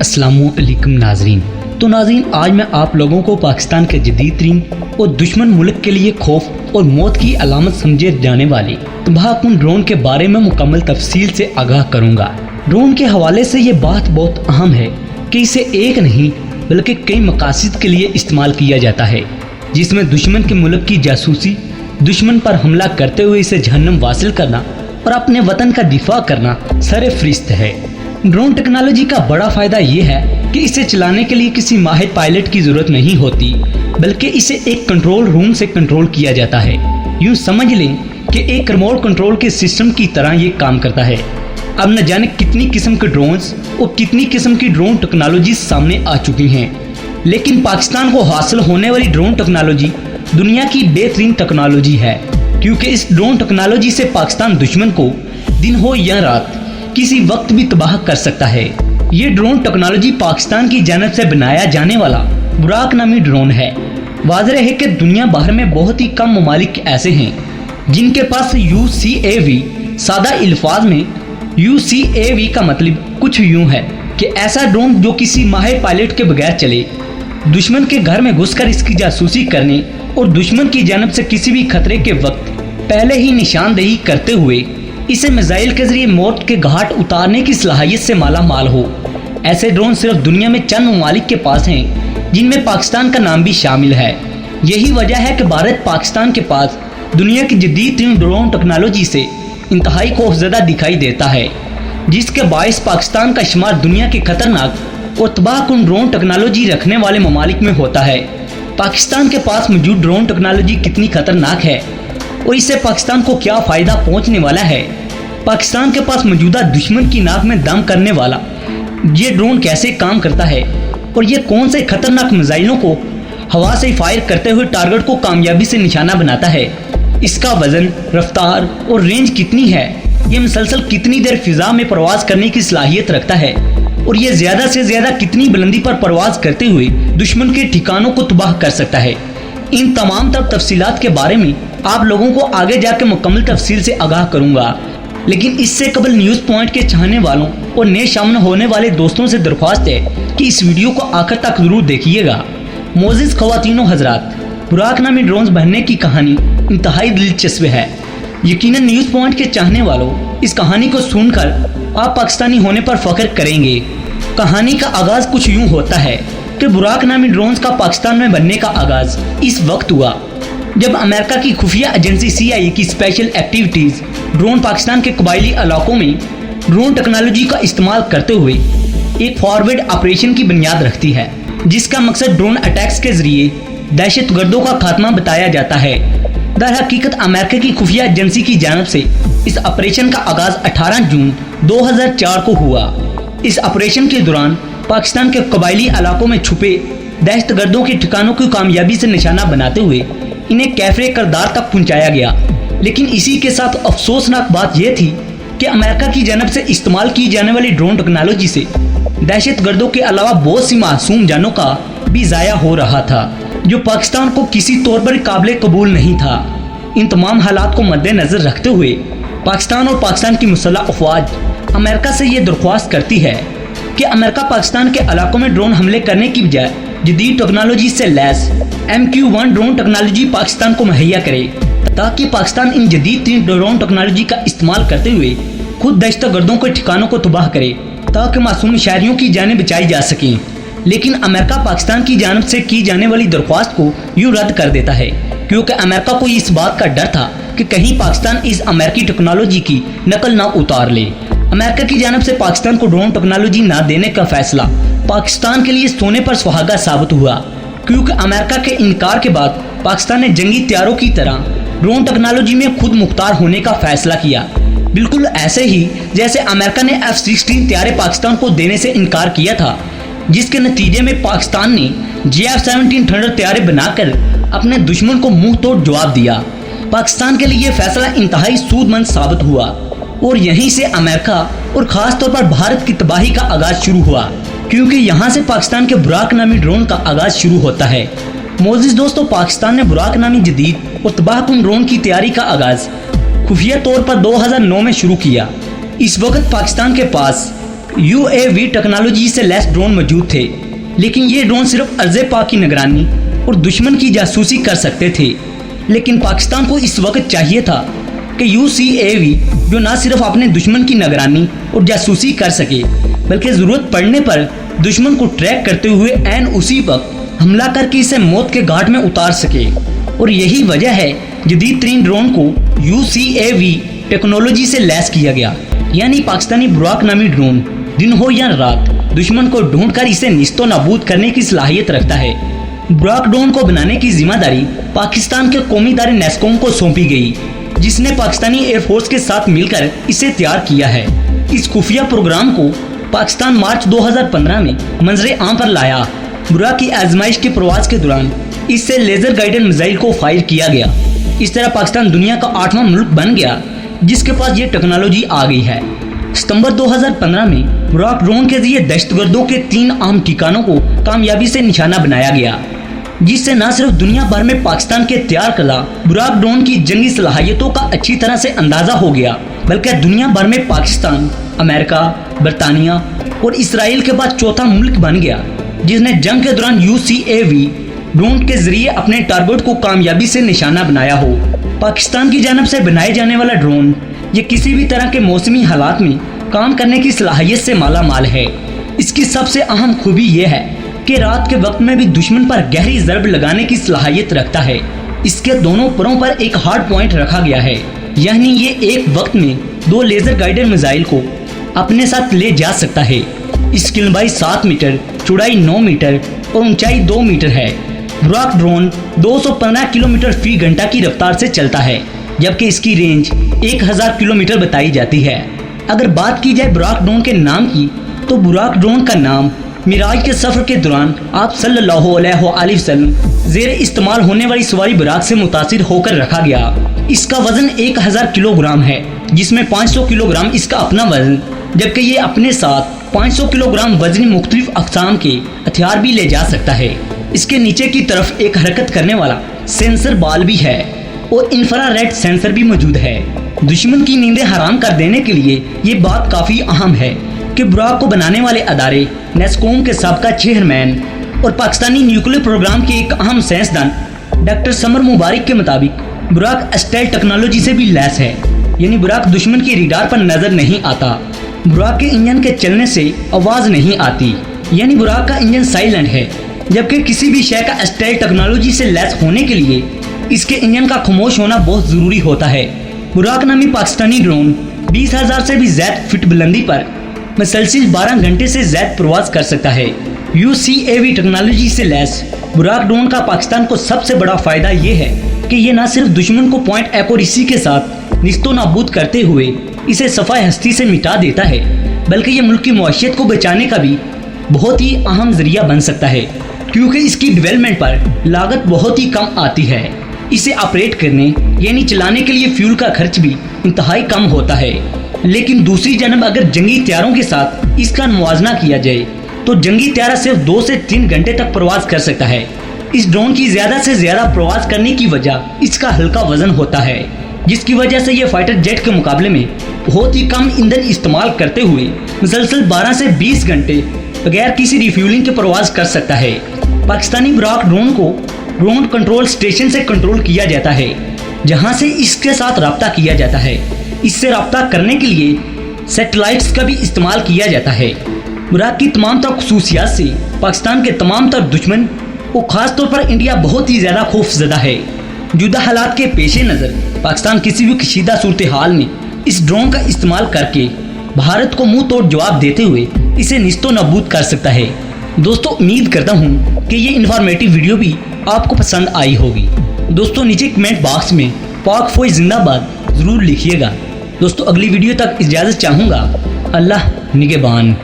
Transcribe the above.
अस्सलाम वालेकुम नाजरीन। तो नाजरीन, आज मैं आप लोगों को पाकिस्तान के जदीद तरीन और दुश्मन मुल्क के लिए खौफ और मौत की अलामत समझे जाने वाले तबाहकुन ड्रोन के बारे में मुकम्मल तफसील से आगाह करूँगा। ड्रोन के हवाले से ये बात बहुत अहम है कि इसे एक नहीं बल्कि कई मकासद के लिए इस्तेमाल किया जाता है, जिसमें दुश्मन के मुल्क की जासूसी, दुश्मन पर हमला करते हुए इसे जहन्नम वासिल करना और अपने वतन का दिफा करना सरे फरिश्त है। ड्रोन टेक्नोलॉजी का बड़ा फायदा ये है कि इसे चलाने के लिए किसी माहिर पायलट की जरूरत नहीं होती, बल्कि इसे एक कंट्रोल रूम से कंट्रोल किया जाता है। यूँ समझ लें कि एक रिमोट कंट्रोल के सिस्टम की तरह ये काम करता है। अब न जाने कितनी किस्म के ड्रोन्स और कितनी किस्म की ड्रोन टेक्नोलॉजी सामने आ चुकी हैं, लेकिन पाकिस्तान को हासिल होने वाली ड्रोन टेक्नोलॉजी दुनिया की बेहतरीन टेक्नोलॉजी है, क्योंकि इस ड्रोन टेक्नोलॉजी से पाकिस्तान दुश्मन को दिन हो या रात किसी वक्त भी तबाह कर सकता है। ये ड्रोन टेक्नोलॉजी पाकिस्तान की जानिब से बनाया जाने वाला बुराक नामी ड्रोन है। वाज़ेह है कि दुनिया भर में बहुत ही कम ममालिक ऐसे हैं जिनके पास UCAV, सादा अल्फाज में UCAV का मतलब कुछ यूँ है कि ऐसा ड्रोन जो किसी माहिर पायलट के बगैर चले, दुश्मन के घर में घुसकर इसकी जासूसी करने और दुश्मन की जानिब से किसी भी खतरे के वक्त पहले ही निशानदेही करते हुए इसे मिसाइल के जरिए मौत के घाट उतारने की सलाहियत से माला माल हो। ऐसे ड्रोन सिर्फ दुनिया में चंद ममालिक के पास हैं, जिनमें पाकिस्तान का नाम भी शामिल है। यही वजह है कि भारत पाकिस्तान के पास दुनिया की जदीद तरीन ड्रोन टेक्नोलॉजी से इंतहाई खौफजदा दिखाई देता है, जिसके बायस पाकिस्तान का शुमार दुनिया के खतरनाक और तबाहकुन ड्रोन टेक्नोलॉजी रखने वाले ममालिक में होता है। पाकिस्तान के पास मौजूद ड्रोन टेक्नोलॉजी कितनी खतरनाक है और इससे पाकिस्तान को क्या फ़ायदा पहुंचने वाला है, पाकिस्तान के पास मौजूदा दुश्मन की नाक में दम करने वाला ये ड्रोन कैसे काम करता है और ये कौन से खतरनाक मिसाइलों को हवा से फायर करते हुए टारगेट को कामयाबी से निशाना बनाता है, इसका वजन, रफ्तार और रेंज कितनी है, ये मुसलसल कितनी देर फिजा में परवाज करने की सलाहियत रखता है और ये ज़्यादा से ज़्यादा कितनी बुलंदी पर परवाज करते हुए दुश्मन के ठिकानों को तबाह कर सकता है। इन तमाम तफसीलात के बारे में आप लोगों को आगे जाकर मुकम्मल तफसील से आगाह करूंगा, लेकिन इससे कबल न्यूज़ पॉइंट के चाहने वालों और नए शामिल होने वाले दोस्तों से दरख्वास्त है कि इस वीडियो को आखिर तक जरूर देखिएगा। मोअज़्ज़िज़ ख़वातीनो हज़रात, बुराक नामी ड्रोन्स बनने की कहानी इंतहाई दिलचस्प है। यकीनन न्यूज़ पॉइंट के चाहने वालों इस कहानी को सुनकर आप पाकिस्तानी होने पर फख्र करेंगे। कहानी का आगाज़ कुछ यूँ होता है कि बुराक नामी ड्रोन्स का पाकिस्तान में बनने का आगाज़ इस वक्त हुआ जब अमेरिका की खुफिया एजेंसी CIA की स्पेशल एक्टिविटीज़ ड्रोन पाकिस्तान के कबायली इलाकों में ड्रोन टेक्नोलॉजी का इस्तेमाल करते हुए एक फॉरवर्ड ऑपरेशन की बुनियाद रखती है, जिसका मकसद ड्रोन अटैक्स के जरिए दहशतगर्दों का खात्मा बताया जाता है। दर हकीकत अमेरिका की खुफिया एजेंसी की जानिब से इस ऑपरेशन का आगाज़ 18 जून 2004 को हुआ। इस ऑपरेशन के दौरान पाकिस्तान के कबायली इलाकों में छुपे दहशतगर्दों के ठिकानों को कामयाबी से निशाना बनाते हुए इन्हें कैफरे करदार तक पहुंचाया गया। लेकिन इसी के साथ अफसोसनाक बात यह थी कि अमेरिका की जानिब से इस्तेमाल की जाने वाली ड्रोन टेक्नोलॉजी से दहशतगर्दों के अलावा बहुत सी मासूम जानों का भी ज़ाया हो रहा था, जो पाकिस्तान को किसी तौर पर काबिल कबूल नहीं था। इन तमाम हालात को मद्देनज़र रखते हुए पाकिस्तान और पाकिस्तान की मुसल्लह अफवाज अमेरिका से ये दरख्वास्त करती है कि अमेरिका पाकिस्तान के इलाकों में ड्रोन हमले करने की बजाय जदीद टेक्नोलॉजी से lace MQ-1 drone technology Pakistan को मुहैया करे, ताकि पाकिस्तान इन जदीद ड्रोन टेक्नोलॉजी का इस्तेमाल करते हुए खुद दहशतगर्दों के ठिकानों को तबाह करे, ताकि मासूम शहरियों की जानें बचाई जा सकें। लेकिन अमेरिका पाकिस्तान की जानिब से की जाने वाली दरख्वास्त को यूँ रद्द कर देता है, क्योंकि अमेरिका को इस बात का डर था कि कहीं पाकिस्तान इस अमेरिकी टेक्नोलॉजी की नकल ना उतार ले। अमेरिका की जानिब से पाकिस्तान को ड्रोन टेक्नोलॉजी ना देने का फैसला पाकिस्तान के लिए सोने पर सुहागा साबित हुआ, क्योंकि अमेरिका के इनकार के बाद पाकिस्तान ने जंगी तैयारों की तरह ड्रोन टेक्नोलॉजी में खुद मुख्तार होने का फैसला किया। बिल्कुल ऐसे ही जैसे अमेरिका ने F-16 तैयारे पाकिस्तान को देने से इनकार किया था, जिसके नतीजे में पाकिस्तान ने JF-17 थंडर तैयारे बनाकर अपने दुश्मन को मुंह तोड़ जवाब दिया। पाकिस्तान के लिए फैसला इंतहाई सूदमंद साबित हुआ और यहीं से अमेरिका और ख़ास तौर पर भारत की तबाही का आगाज़ शुरू हुआ, क्योंकि यहाँ से पाकिस्तान के बुराक नामी ड्रोन का आगाज़ शुरू होता है। मोअज़्ज़िज़ दोस्तों, पाकिस्तान ने बुराक नामी जदीद और तबाहकुन ड्रोन की तैयारी का आगाज़ खुफिया तौर पर 2009 में शुरू किया। इस वक्त पाकिस्तान के पास UAV टेक्नोलॉजी से लैस ड्रोन मौजूद थे, लेकिन ये ड्रोन सिर्फ अर्ज़ पाक की निगरानी और दुश्मन की जासूसी कर सकते थे। लेकिन पाकिस्तान को इस वक्त चाहिए था कि UCAV जो न सिर्फ अपने दुश्मन की निगरानी और जासूसी कर सके, बल्कि ज़रूरत पड़ने पर दुश्मन को ट्रैक करते हुए ऐन उसी वक्त हमला करके इसे मौत के घाट में उतार सके। और यही वजह है जदीद तरीन ड्रोन को UCAV टेक्नोलॉजी से लैस किया गया, यानी पाकिस्तानी बुराक नामी ड्रोन दिन हो या रात दुश्मन को ढूंढकर इसे निस्तो नाबूद करने की सलाहियत रखता है। बुराक ड्रोन को बनाने की जिम्मेदारी पाकिस्तान के कौमी इदारे नेस्कॉम को सौंपी गई, जिसने पाकिस्तानी एयरफोर्स के साथ मिलकर इसे तैयार किया है। इस खुफिया प्रोग्राम को पाकिस्तान मार्च 2015 में मंजरे आम पर लाया। बुराक की आजमाइश के प्रवास के दौरान इससे लेजर गाइडेड मिसाइल को फायर किया गया। इस तरह पाकिस्तान दुनिया का 8वां मुल्क बन गया जिसके पास ये टेक्नोलॉजी आ गई है। सितंबर 2015 में बुराक ड्रोन के जरिए दहशतगर्दों के 3 अहम ठिकानों को कामयाबी से निशाना बनाया गया, जिससे न सिर्फ दुनिया भर में पाकिस्तान के तैयार करदा बुराक ड्रोन की जंगी सलाहियतों का अच्छी तरह से अंदाजा हो गया, बल्कि दुनिया भर में पाकिस्तान अमेरिका, बरतानिया और इसराइल के बाद चौथा मुल्क बन गया जिसने जंग के दौरान UCAV ड्रोन के जरिए अपने टारगेट को कामयाबी से निशाना बनाया हो। पाकिस्तान की जानब से बनाए जाने वाला ड्रोन ये किसी भी तरह के मौसमी हालात में काम करने की सलाहियत से माला माल है। इसकी सबसे अहम खूबी यह है कि रात के वक्त में भी दुश्मन पर गहरी ज़रब लगाने की सलाहियत रखता है। इसके दोनों परों पर एक हार्ड पॉइंट रखा गया है, यानी ये एक वक्त में 2 लेजर गाइडेड मिसाइल को अपने साथ ले जा सकता है। इसकी लंबाई 7 मीटर, चौड़ाई 9 मीटर और ऊंचाई 2 मीटर है। बुराक ड्रोन 215 किलोमीटर फी घंटा की रफ्तार से चलता है, जबकि इसकी रेंज 1000 किलोमीटर बताई जाती है। अगर बात की जाए बुराक ड्रोन के नाम की, तो बुराक ड्रोन का नाम मिराज के सफर के दौरान आप सल्लल्लाहु अलैहि वसल्लम ज़ेर इस्तेमाल होने वाली सवारी बुराक से मुतासिर होकर रखा गया। इसका वजन 1000 किलोग्राम है, जिसमें 500 किलोग्राम इसका अपना वजन, जबकि ये अपने साथ 500 किलोग्राम वजनी मुख्तलिफ अक़साम के हथियार भी ले जा सकता है। इसके नीचे की तरफ एक हरकत करने वाला सेंसर बाल भी है और इंफ्रारेड सेंसर भी मौजूद है। दुश्मन की नींदें हराम कर देने के लिए ये बात काफ़ी अहम है कि बुराक को बनाने वाले अदारे नेस्कॉम के साबका चेयरमैन और पाकिस्तानी न्यूक्लियर प्रोग्राम के एक अहम साइंसदान डॉक्टर समर मुबारक के मुताबिक बुराक स्टेल्थ टेक्नोलॉजी से भी लैस है, यानी बुराक दुश्मन के रडार पर नजर नहीं आता। बुराक के इंजन के चलने से आवाज़ नहीं आती, यानी बुराक का इंजन साइलेंट है, जबकि किसी भी शय का स्टेल्थ टेक्नोलॉजी से लैस होने के लिए इसके इंजन का खामोश होना बहुत ज़रूरी होता है। बुराक नामी पाकिस्तानी ड्रोन 20,000 से भी ज़्यादा फीट बुलंदी पर मुसलसल 12 घंटे से ज़्यादा प्रवास कर सकता है। UCAV टेक्नोलॉजी से लैस बुराक ड्रोन का पाकिस्तान को सबसे बड़ा फ़ायदा ये है कि ये न सिर्फ दुश्मन को पॉइंट एक्यूरेसी के साथ निस्तो नाबूद करते हुए इसे सफ़ाई हस्ती से मिटा देता है, बल्कि ये मुल्क की मईशत को बचाने का भी बहुत ही अहम ज़रिया बन सकता है, क्योंकि इसकी डेवलपमेंट पर लागत बहुत ही कम आती है। इसे ऑपरेट करने यानी चलाने के लिए फ्यूल का खर्च भी इंतहाई कम होता है। लेकिन दूसरी जानब अगर जंगी तैयारों के साथ इसका मुवाजना किया जाए तो जंगी तैयारा सिर्फ 2 से 3 घंटे तक प्रवास कर सकता है। इस ड्रोन की ज़्यादा से ज़्यादा प्रवास करने की वजह इसका हल्का वजन होता है, जिसकी वजह से ये फाइटर जेट के मुकाबले में बहुत ही कम ईंधन इस्तेमाल करते हुए मुसलसल 12 से 20 घंटे बगैर किसी रिफ्यूलिंग के प्रवास कर सकता है। पाकिस्तानी बुराक ड्रोन को ग्राउंड कंट्रोल स्टेशन से कंट्रोल किया जाता है, जहां से इसके साथ रब्ता किया जाता है। इससे रब्ता करने के लिए सैटेलाइट्स का भी इस्तेमाल किया जाता है। बुराक की तमाम तर खसूसियात से पाकिस्तान के तमाम तर दुश्मन और ख़ास तौर पर इंडिया बहुत ही ज़्यादा खौफजदा है। जुदा हालात के पेश नज़र पाकिस्तान किसी भी कशीदा सूरत हाल में इस ड्रोन का इस्तेमाल करके भारत को मुंह तोड़ जवाब देते हुए इसे निस्तो नाबूद कर सकता है। दोस्तों, उम्मीद करता हूँ कि ये इन्फॉर्मेटिव वीडियो भी आपको पसंद आई होगी। दोस्तों, नीचे कमेंट बॉक्स में पाक फौज जिंदाबाद ज़रूर लिखिएगा। दोस्तों, अगली वीडियो तक इजाज़त चाहूँगा। अल्लाह निगहबान।